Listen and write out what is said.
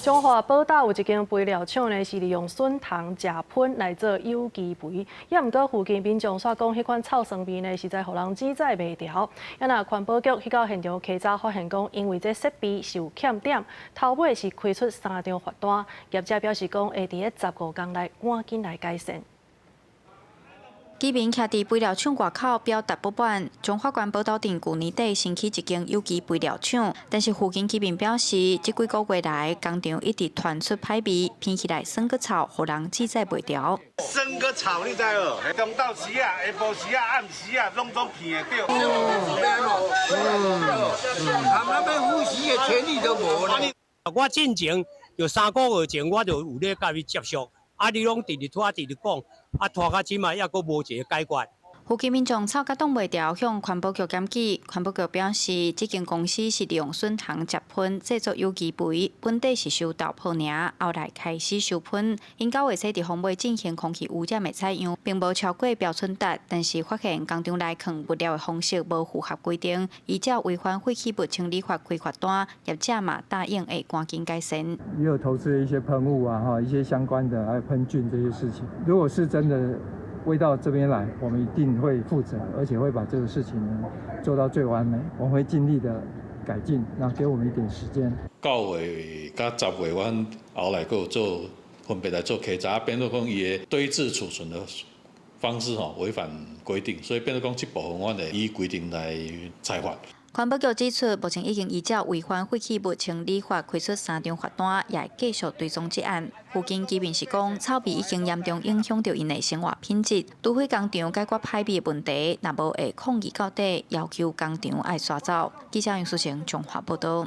中华宝岛有一间肥料厂呢，是利用笋糖食喷来做有机肥，也毋过附近民众煞讲，迄款臭酸味呢，实在互人指宰袂掉。也那环保局去到现场稽查，发现讲，因为这设备受欠点，头尾是开出3张罚单。业者表示讲，会伫咧15天内赶紧来改善。 居民徛伫肥料厂外口表达不满，中华关宝岛镇去年底新起一间有机肥料厂，但是附近居民表示，这几个月来工厂一直传出歹味，闻起来酸个臭，互人指宰袂掉。酸个臭，你知无？中昼时啊、下晡时啊、暗时啊，拢总闻得到。他们要呼吸的权利都无了。我进前就3个月前，我就有咧甲伊接触。 啊！你拢直直拖，直直讲，啊拖到即卖还阁无一个解决。附近民众吵甲挡袂掉，向环保局检举。环保局表示，这间公司是利用笋糖食喷制作有机肥，本地是收豆粕尔，后来开始收喷。因9月底伫方尾进行空气污染的采样，并无超过标准值，但是发现工厂内放物料的方式无符合规定，依照违反废弃物清理法开罚单，业者嘛答应会赶紧改善。也有投资一些喷雾啊，一些相关的还有喷菌这些事情。如果是真的。 味到这边来，我们一定会负责，而且会把这个事情呢做到最完美。我们会尽力的改进，然后给我们一点时间。9月甲10月，阮后来佫有做分别来做稽查，变做讲伊的堆置储存的方式违反规定，所以变做讲这部分阮会依规定来裁罚。 环保局指出，目前已经依照违反废弃物清理法开出3张罚单，也会继续追踪这案。附近居民是讲，臭味已经严重影响到因的生活品质，除非工厂解决歹味的问题，若无会抗议到底，要求工厂爱刷走。记者杨淑成综合报道。